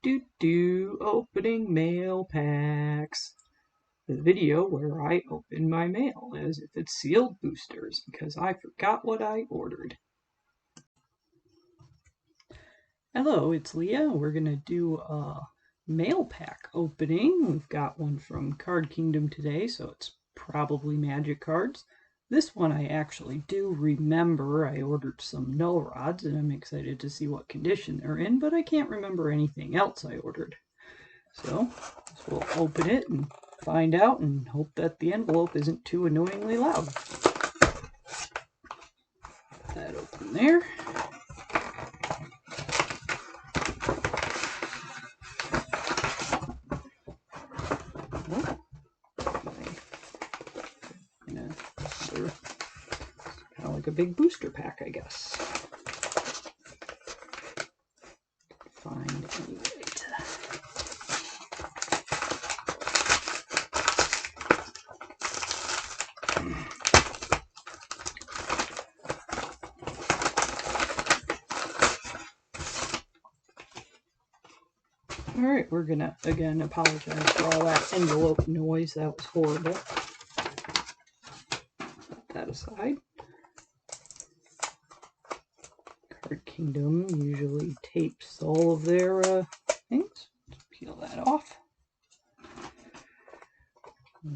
Opening mail packs. The video where I open my mail as if it's sealed boosters because I forgot what I ordered. Hello, it's Leah. We're going to do a mail pack opening. We've got one from Card Kingdom today, so it's probably magic cards. This one I actually do remember. I ordered some null rods and I'm excited to see what condition they're in, but I can't remember anything else I ordered. So we'll open it and find out and hope that the envelope isn't too annoyingly loud. Put that open there. Kind of like a big booster pack, I guess. Find any way to... Alright, we're gonna, again, apologize for all that envelope noise. That was horrible. Put that aside. Card Kingdom usually tapes all of their things. Let's peel that off.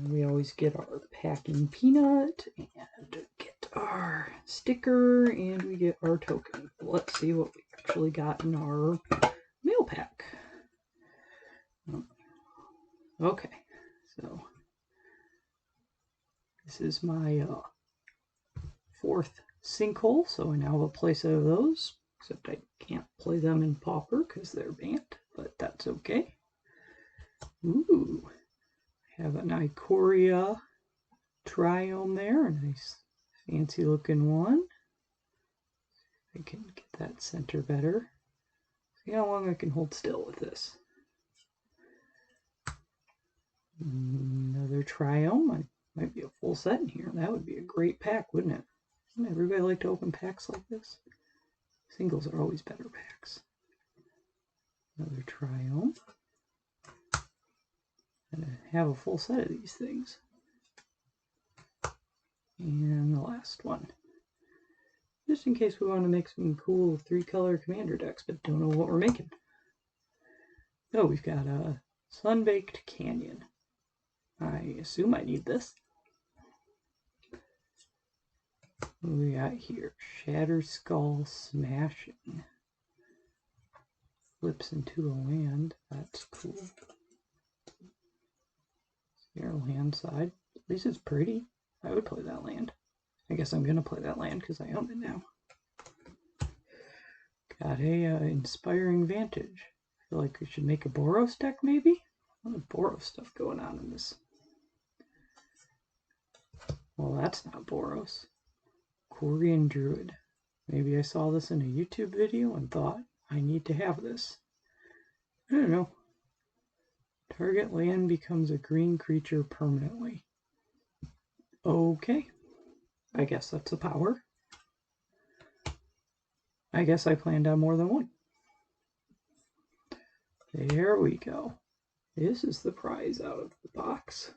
We always get our packing peanut and get our sticker and we get our token. Let's see what we actually got in our mail pack. Okay, so this is my fourth sinkhole, so I now have a play set of those, except I can't play them in Pauper because they're banned, but that's okay. Ooh, I have an Ikoria Triome there, a nice fancy looking one. I can get that center better. See how long I can hold still with this. Another Triome. Might be a full set in here. That would be a great pack, wouldn't it? Wouldn't everybody like to open packs like this? Singles are always better packs. Another Triome. And I have a full set of these things. And the last one. Just in case we want to make some cool 3-color commander decks, but don't know what we're making. Oh, we've got a Sun-Baked Canyon. I assume I need this. What do we got here? Shatter Skull Smashing. Flips into a land. That's cool. Your land side. At least it's pretty. I would play that land. I guess I'm going to play that land because I own it now. Got a Inspiring Vantage. I feel like we should make a Boros deck maybe? A lot of Boros stuff going on in this. Well, that's not Boros. Korean Druid. Maybe I saw this in a YouTube video and thought, I need to have this. I don't know. Target land becomes a green creature permanently. Okay. I guess that's a power. I guess I planned on more than one. There we go. This is the prize out of the box.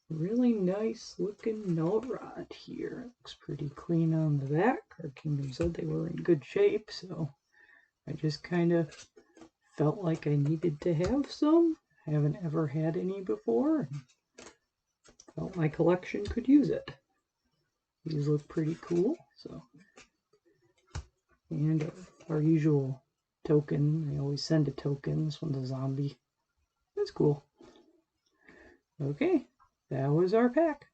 Really nice looking null rod here. Looks pretty clean on the back. Card Kingdom said they were in good shape, so I just kind of felt like I needed to have some. I haven't ever had any before. Felt my collection could use it. These look pretty cool. So, and our usual token. I always send a token. This one's a zombie. That's cool. Okay. That was our pack.